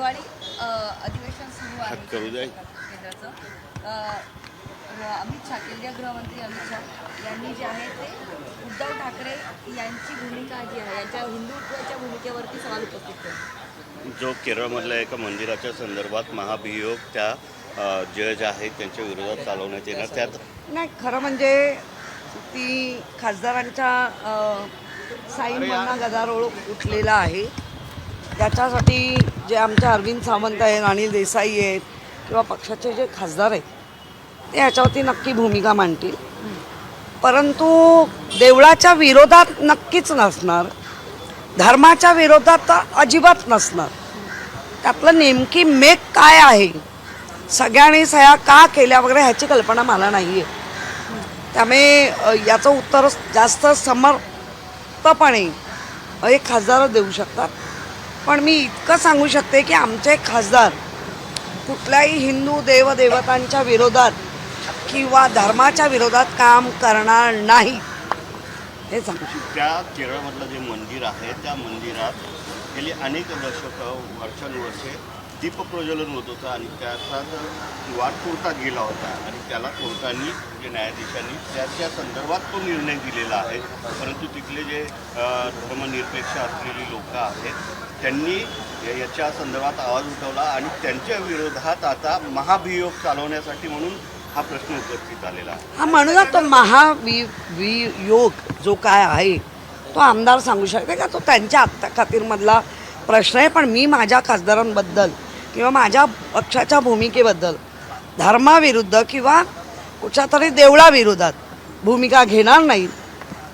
हिवाळी अधिवेशन सुरू आहे केंद्राचं. अमित शहा, केंद्रीय गृहमंत्री अमित शहा यांनी जे आहे ते उद्धव ठाकरे यांची भूमिका जी आहे यांच्या हिंदुत्वाच्या भूमिकेवरती सवाल उपस्थित केला. जो केरळमधल्या एका मंदिराच्या संदर्भात महाभियोग त्या जज आहेत त्यांच्या विरोधात चालवण्यात येणार. त्यात नाही, खरं म्हणजे ती खासदारांच्या साईंमधनं गदारोळ उठलेला आहे. त्याच्यासाठी जे आमचे अरविंद सावंत आहेत, अनिल देसाई आहेत किंवा पक्षाचे जे खासदार आहेत ते ह्याच्यावरती नक्की भूमिका मांडतील. परंतु देवळाच्या विरोधात नक्कीच नसणार, धर्माच्या विरोधात तर अजिबात नसणार. त्यातलं नेमकी मेक काय आहे, सगळ्यांनी सह्या का केल्या वगैरे ह्याची कल्पना मला नाही आहे. त्यामुळे याचं उत्तर जास्त समर्थपणे एक खासदार देऊ शकतात. पण मी इतकं सांगू शकते की आमचे खासदार कुठल्याही हिंदू देवदेवतांच्या विरोधात किंवा धर्माच्या विरोधात काम करणार नाही हे सांगू शकतो. त्या केरळमधलं जे मंदिर आहे त्या मंदिरात गेली अनेक दशकं वर्षानुवर्षे दीपप्रज्वलन होत होतं आणि त्याचा वाद कोर्टात गेला होता आणि त्याला कोर्टाने म्हणजे न्यायाधीशांनी त्याच्या संदर्भात तो निर्णय दिलेला आहे. परंतु तिथले जे धर्मनिरपेक्ष असलेली लोक आहेत त्यांनी याच्या संदर्भात आवाज उठवला आणि त्यांच्या विरोधात आता महाभियोग चालवण्यासाठी म्हणून हा प्रश्न उपस्थित आलेला आहे. हा म्हणूनच तो महावियोग जो काय आहे तो आमदार सांगू शकते का, तो त्यांच्या खातीरमधला प्रश्न आहे. पण मी माझ्या खासदारांबद्दल किंवा माझ्या पक्षाच्या भूमिकेबद्दल धर्माविरुद्ध किंवा कुठच्या तरी देवळाविरोधात भूमिका घेणार नाही.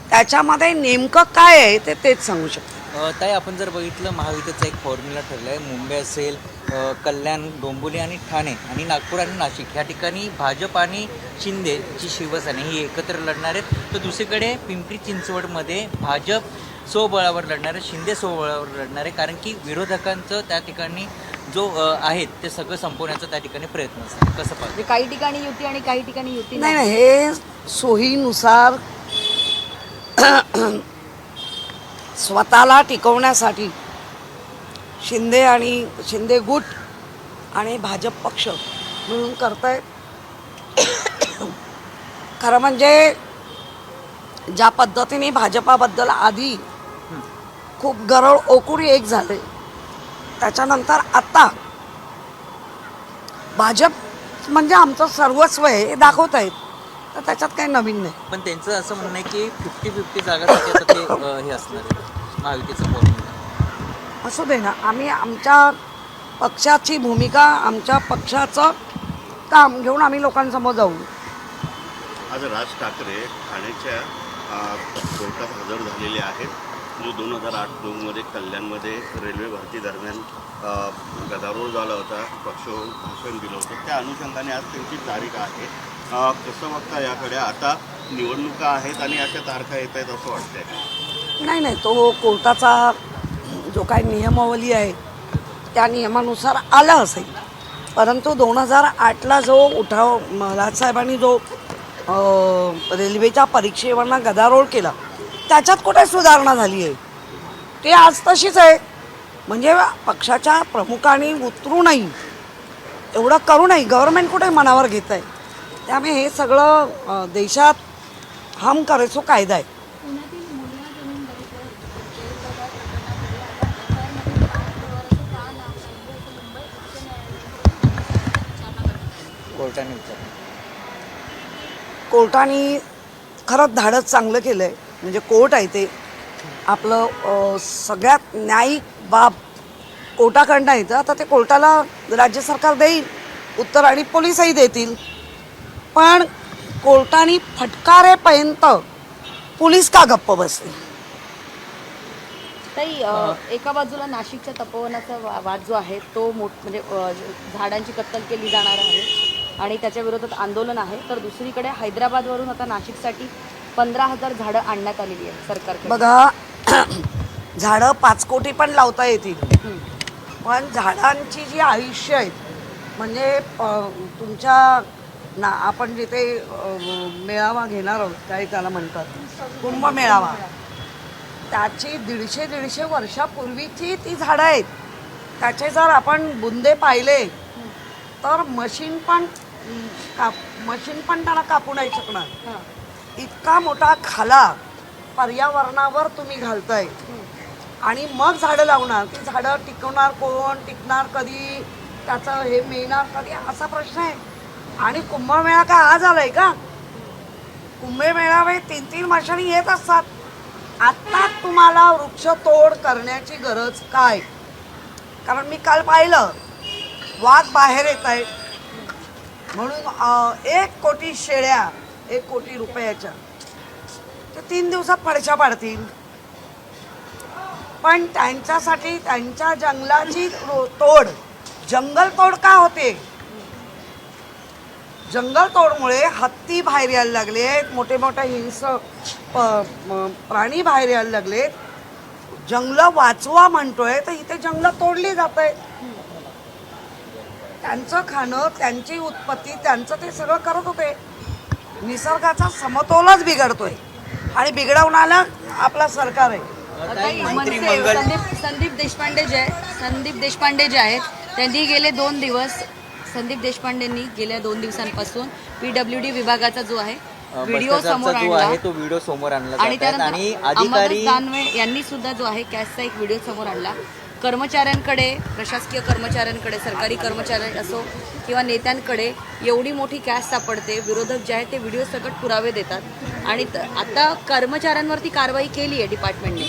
त्याच्यामध्ये नेमकं काय आहे तेच सांगू शकते. ताई, आपण जर बघितलं महायुतीचा एक फॉर्म्युला ठरला आहे. मुंबई असेल, कल्याण, डोंबिवली आणि ठाणे आणि नागपूर आणि नाशिक ह्या ठिकाणी भाजप आणि शिंदेची शिवसेना ही एकत्र लढणार आहेत. तर दुसरीकडे पिंपरी चिंचवडमध्ये भाजप स्वबळावर लढणार आहे, शिंदे स्वबळावर लढणार आहे. कारण की विरोधकांचं त्या ठिकाणी जो आहेत ते सगळं संपवण्याचा त्या ठिकाणी प्रयत्न असतात. कसं पाहिजे, म्हणजे काही ठिकाणी युती आणि काही ठिकाणी युती नाही, हे सोयीनुसार स्वतःला टिकवण्यासाठी शिंदे गुट आणि भाजप पक्ष मिळून करतायत. खरं म्हणजे ज्या पद्धतीने भाजपाबद्दल आधी खूप गरळ ओकुरी एक झाले, त्याच्यानंतर आता भाजप म्हणजे आमचं सर्वस्व आहे हे दाखवत आहेत. तर त्याच्यात काही नवीन नाही. पण त्यांचं असं म्हणणं आहे की 50-50 जागासाठी आता ते हे असणार आहे महायुतीचं फॉर्म्युला. असू दे ना, आम्ही आमच्या पक्षाची भूमिका, आमच्या पक्षाचं काम घेऊन आम्ही लोकांसमोर जाऊ. आज राज ठाकरे ठाण्याच्या कोर्टात हजर झालेले आहेत. जो 2008-9मध्ये कल्याणमध्ये रेल्वे भरती दरम्यान गदारोळ झाला होता, पक्ष भाषण दिलं होतं, त्या अनुषंगाने आज त्यांची तारीख आहे. कसं बघता याकडे? आता निवडणुका आहेत आणि अशा तारखा येत आहेत असं वाटतंय? नाही, तो कोर्टाचा जो काही नियमावली आहे त्या नियमानुसार आला असेल. परंतु 2008ला जो उठाव राजसाहेबांनी जो रेल्वेच्या परीक्षेवरनं गदारोळ केला त्याच्यात कुठे सुधारणा झाली आहे? ते आज तशीच आहे. म्हणजे पक्षाच्या प्रमुखांनी उतरू नाही, एवढं करू नाही, गव्हर्नमेंट कुठे मनावर घेत आहे. त्यामुळे हे सगळं देशात हम करे सो कायदा आहे. कोर्टाने खरंच धाडस चांगलं केलं आहे. म्हणजे कोर्ट आहे ते आपलं सगळ्यात न्यायिक बाब कोर्टाकडनं येतं. आता ते कोर्टाला राज्य सरकार देईल उत्तर आणि पोलीसही देतील. पण कोर्टाने फटकारेपर्यंत पोलीस का गप्प बसले? ताई, एका बाजूला नाशिकच्या तपोवनाचा वाद जो आहे तो म्हणजे झाडांची कत्तल केली जाणार आहे आणि त्याच्या विरोधात आंदोलन आहे. तर दुसरीकडे हैदराबादवरून आता नाशिकसाठी 15,000 झाडं आणण्यात आलेली आहे सरकारकडे. बघा, झाडं 5 कोटी पण लावता येतील, पण झाडांची जी आयुष्य आहेत म्हणजे तुमच्या आपण जिथे मेळावा घेणार आहोत काय त्याला म्हणतात कुंभमेळावा, त्याची 150-150 वर्षापूर्वीची ती झाडं आहेत. त्याचे जर आपण बुंदे पाहिले तर मशीन पण त्याला कापू नाही शकणार. हां. इतका मोठा खाला पर्यावरणावर तुम्ही घालताय आणि मग झाडं लावणार. ती झाडं टिकवणार कोण, टिकणार कधी, त्याचं हे मिळणार कधी, असा प्रश्न आहे. आणि कुंभमेळा काय आज आलाय का? कुंभमेळावे 3-3 वर्षांनी येत असतात. आता तुम्हाला वृक्षतोड करण्याची गरज काय? कारण मी काल पाहिलं वाघ बाहेर येत आहेत म्हणून 1 कोटी शेळ्या 1 कोटी रुपयाच्या ते 3 दिवसात पडशा पाडतील. पण त्यांच्यासाठी त्यांच्या जंगलाची तोड, जंगलतोड का होते? जंगलतोडमुळे हत्ती बाहेर यायला लागलेत, मोठे मोठे हिंसक प्राणी बाहेर यायला लागलेत. जंगलं वाचवा म्हणतोय तर इथे जंगलं तोडली जात आहेत. त्यांचं खाणं, त्यांची उत्पत्ती, त्यांचं ते सगळं करत होते. निसर्गाचा समतोलच बिघडतोय आणि बिघडवणारा आपला सरकार आहे. संदीप देशपांडे जे आहेत त्यांनी गेले 2 दिवस, संदीप देशपांडेंनी गेल्या 2 दिवसांपासून PWD विभागाचा जो आहे व्हिडिओ समोर आणला, तो व्हिडिओ समोर आणला आणि जात आहे. आणि त्यानंतर अधिकारी अंबादास दानवे यांनी सुद्धा जो आहे कॅशचा एक व्हिडिओ समोर आणला. कर्मचाऱ्यांकडे, प्रशासकीय कर्मचाऱ्यांकडे, सरकारी कर्मचारी असो किंवा नेत्यांकडे एवढी मोठी कॅश सापडते. विरोधक जे आहेत ते व्हिडिओ सकट पुरावे देतात आणि आता कर्मचाऱ्यांवरती कारवाई केली आहे डिपार्टमेंटने.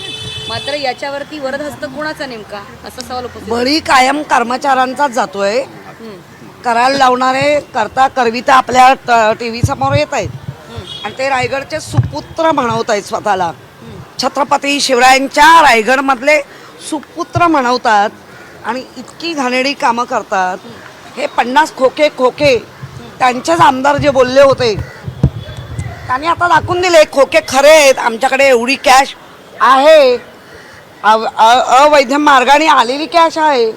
मात्र याच्यावरती वरदहस्त कोणाचा नेमका, असा सवाल उपस्थित बळी कायम कर्मचाऱ्यांचाच जातोय. करायला लावणारे करता करविता आपल्या TV समोर येत आहेत आणि ते रायगडचे सुपुत्र म्हणवत आहेत स्वतःला. छत्रपती शिवरायांच्या रायगडमधले सुपुत्र म्हणवतात आणि इतकी घाणेरडी कामं करतात. हे 50 खोके त्यांचेच आमदार जे बोलले होते त्यांनी आता दाखवून दिले खोके खरे आहेत. आमच्याकडे एवढी कॅश आहे, अवैध मार्गाने आलेली कॅश आहे,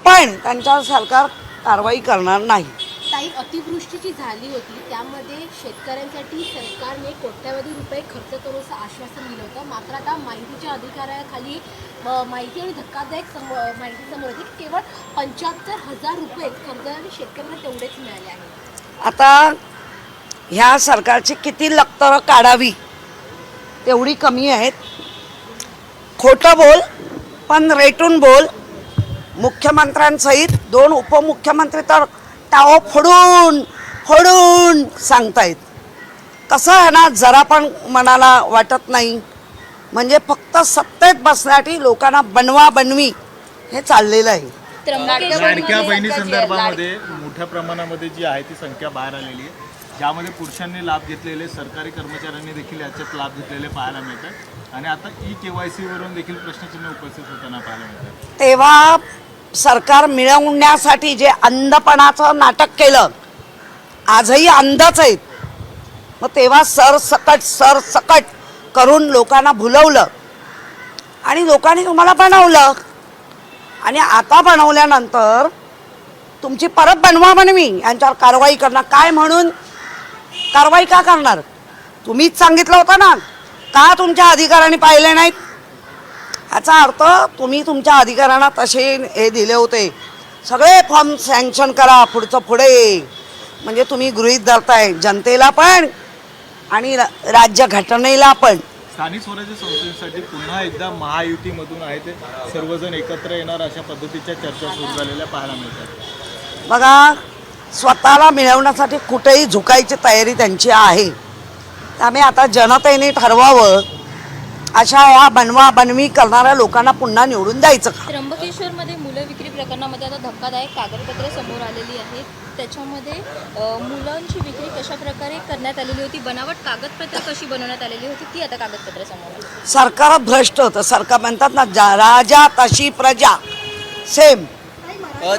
पण त्यांच्यावर सरकार कारवाई करणार नाही. ताई, अतिवृष्टीची झाली होती त्यामध्ये शेतकऱ्यांसाठी सरकारने कोट्यावधी रुपये खर्च करून असं आश्वासन दिलं होतं. मात्र आता माहितीच्या अधिकाराखाली माहिती आणि धक्कादायक माहिती समोर येते की केवळ 75,000 रुपये कर्जदार शेतकऱ्यांना तेवढेच मिळाले आहेत. आता ह्या सरकारची किती लक्तरं काढावी तेवढी कमी आहेत. खोटं बोल पण रेटून बोल. मुख्यमंत्र्यांसहित 2 उपमुख्यमंत्री तर टाव फोडून सांगतायत. कसं आहे ना, जरा पण मनाला वाटत नाही. म्हणजे फक्त सत्तेत बसण्यासाठी लोकांना बनवी हे चाललेलं आहे. लाडक्या बहिणी संदर्भामध्ये मोठ्या प्रमाणामध्ये जी आहे ती संख्या बाहेर आलेली आहे, ज्यामध्ये पुरुषांनी लाभ घेतलेले, सरकारी कर्मचाऱ्यांनी देखील याच्यात लाभ घेतलेले पाहायला मिळतात आणि आता KYC वरून देखील प्रश्नचिन्ह उपस्थित होताना पाहायला मिळतात. तेव्हा सरकार मिळवण्यासाठी जे अंधपणाचं नाटक केलं, आजही अंधच आहेत. मग तेव्हा सरसकट करून लोकांना भुलवलं आणि लोकांनी तुम्हाला बनवलं आणि आता बनवल्यानंतर तुमची परत बनवी यांच्यावर कारवाई करणार. काय म्हणून कारवाई का करणार? तुम्हीच सांगितलं होतं ना, का तुमच्या अधिकाऱ्यांनी पाहिले नाहीत? याचा अर्थ तुम्ही तुमच्या अधिकाऱ्यांना तसे हे दिले होते, सगळे फॉर्म सँक्शन करा पुढचं पुढे. म्हणजे तुम्ही गृहीत धरताय जनतेला पण आणि राज्य घटनेला पण. स्थानिक स्वराज्य संस्थेसाठी पुन्हा एकदा महायुतीमधून आहे ते सर्वजण एकत्र येणार अशा पद्धतीच्या चर्चा सुरू झालेल्या पाहायला मिळतात. बघा, स्वतःला मिळवण्यासाठी कुठेही झुकायची तयारी त्यांची आहे. त्यामुळे आता जनतेने ठरवावं अशा या बनवी करणाऱ्या लोकांना पुन्हा निवडून द्यायचं का? त्र्यंबकेश्वरमध्ये मुलं विक्री प्रकरणामध्ये आता धक्कादायक कागदपत्रे समोर आलेली आहेत. त्याच्यामध्ये मुलांची विक्री कशा प्रकारे करण्यात आलेली होती, बनावट कागदपत्रे कशी बनवण्यात आलेली होती, ती आता कागदपत्रे समोर आली. सरकार भ्रष्ट होतं. सरकार म्हणतात ना, राजा तशी प्रजा, सेम.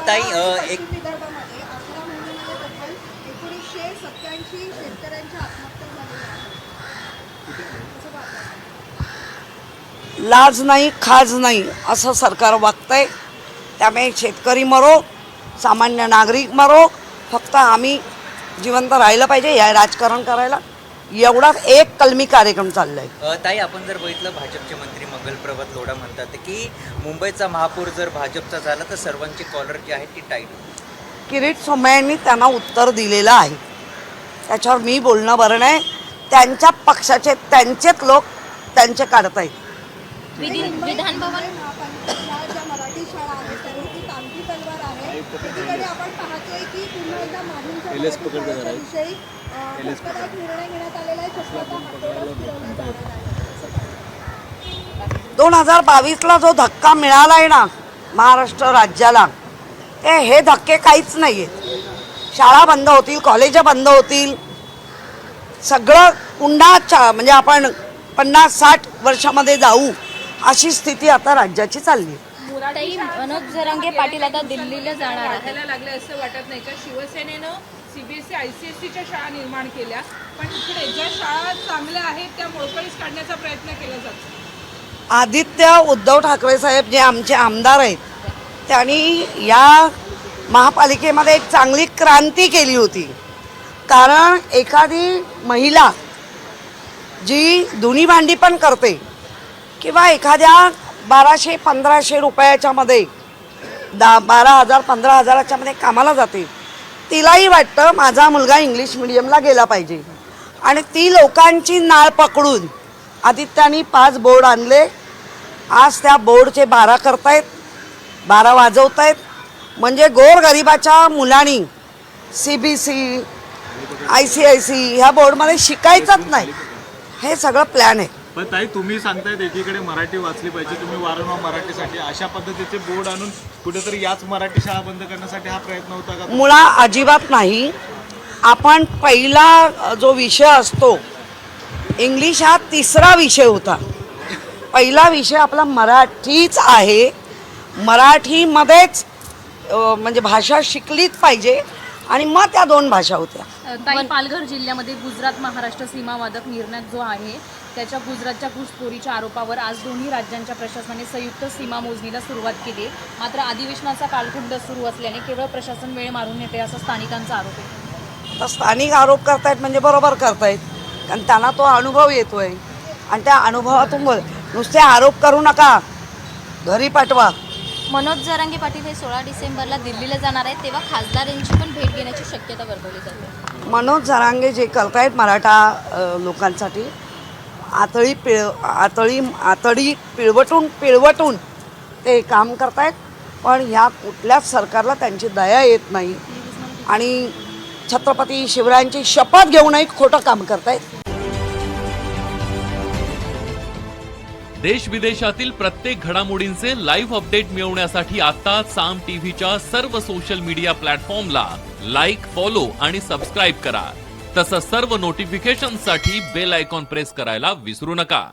ताई एक लाज नाही खाज नाही असं सरकार वागतंय. त्यामुळे शेतकरी मरो, सामान्य नागरिक मरो, फक्त आम्ही जिवंत राहिलं पाहिजे या राजकारण करायला, एवढाच एक कलमी कार्यक्रम चाललाय. ताई, आपण जर बघितलं भाजपचे मंत्री युगलप्रभात लोढा म्हणतात की मुंबईचा महापौर जर भाजपचा झाला तर सर्वांची कॉलर जी आहे ती टाईट होईल. किरीट सोमय्या यांनी त्यांना उत्तर दिलेलं आहे, त्याच्यावर मी बोलणं बरं नाही. त्यांच्या पक्षाचे त्यांचेच लोक त्यांचे काढतायत. विधान भवन ज्या मराठी शाळा आहेत त्यांनी ती तांत्रिक तलवार आहे. एकीकडे आपण पाहतोय की पुन्हा एकदा माहीमच्या विषयी धक्कादायक निर्णय घेण्यात आलेला आहे. चक्राचा हातोडाच फिरवण्यात आलेला आहे. 2022ला जो धक्का मिळाला आहे ना महाराष्ट्र राज्याला, हे धक्के काहीच नाही आहेत. शाळा बंद होतील, कॉलेज बंद होतील, सगळं पुन्हा म्हणजे आपण 50-60 वर्षामध्ये जाऊ अशी स्थिती आता राज्याची चालली आहे. मनोज जरांगे पाटील आता दिल्लीला जाणार आहेत. वाटायला लागले असं वाटत नाही का? शिवसेनेनं CBSE ICSEच्या शाळा निर्माण केल्या, पण इकडे ज्या शाळा चांगल्या आहेत त्या मोडकळीस काढण्याचा प्रयत्न केला जातो. आदित्य उद्धव ठाकरे साहेब जे आमचे आमदार आहेत, त्यांनी या महापालिकेमध्ये एक चांगली क्रांती केली होती. कारण एखादी महिला जी धुणी भांडी पण करते किंवा एखाद्या 1200-1500 रुपयाच्या मध्ये 12,000-15,000च्या मध्ये कामाला जाते, तिलाही वाटतं माझा मुलगा इंग्लिश मिडियमला गेला पाहिजे. आणि ती लोकांची नाळ पकडून आदित्यानी 5 बोर्ड आणले. आज त्या बोर्डचे 12 करतायत, 12 वाजवतायत. म्हणजे गोरगरिबाच्या मुलांनी CBSE ICSE ह्या बोर्डमध्ये शिकायचंच नाही, हे सगळं प्लॅन आहे. पण ताई, तुम्ही सांगतायत एकीकडे मराठी वाचली पाहिजे, तुम्ही वारंवार मराठीसाठी अशा पद्धतीचे बोर्ड आणून कुठेतरी याच मराठी शाळा बंद करण्यासाठी हा प्रयत्न होता का? मुळा अजिबात नाही. आपण पहिला जो विषय असतो, इंग्लिश हा 3रा विषय होता. पहिला विषय आपला मराठीच आहे. मराठीमध्येच म्हणजे भाषा शिकलीच पाहिजे आणि मग त्या 2 भाषा होत्या. ताई, पालघर जिल्ह्यामध्ये गुजरात महाराष्ट्र सीमावादक निर्णय जो आहे त्याच्या गुजरातच्या घुसखोरीच्या आरोपावर आज दोन्ही राज्यांच्या प्रशासनाने संयुक्त सीमा मोजणीला सुरुवात केली. मात्र अधिवेशनाचा कालखंड सुरू असल्याने केवळ प्रशासन वेळ मारून नेते असा स्थानिकांचा आरोप आहे. तर स्थानिक आरोप करतायत म्हणजे बरोबर करतायत, कारण त्यांना तो अनुभव येतोय आणि त्या अनुभवातून नुसते आरोप करू नका, घरी पाठवा. मनोज जरांगे पाटील हे 16 डिसेंबरला दिल्लीला जाणार आहेत, तेव्हा खासदार यांची पण भेट घेण्याची शक्यता वर्तवली जाते. मनोज जरांगे जे करतायत मराठा लोकांसाठी आतडी पिळवटून ते काम करतायत. पण ह्या कुठल्याच सरकारला त्यांची दया येत नाही आणि छत्रपती शिवरायांची शपथ घेऊनही खोटं काम करतायत. देश विदेशातील प्रत्येक घडामोडींचे लाईव्ह अपडेट मिळवण्यासाठी आता साम टीव्हीच्या सर्व सोशल मीडिया प्लॅटफॉर्मला लाईक, फॉलो आणि सबस्क्राईब करा. तसंच सर्व नोटिफिकेशनसाठी बेल आयकॉन प्रेस करायला विसरू नका.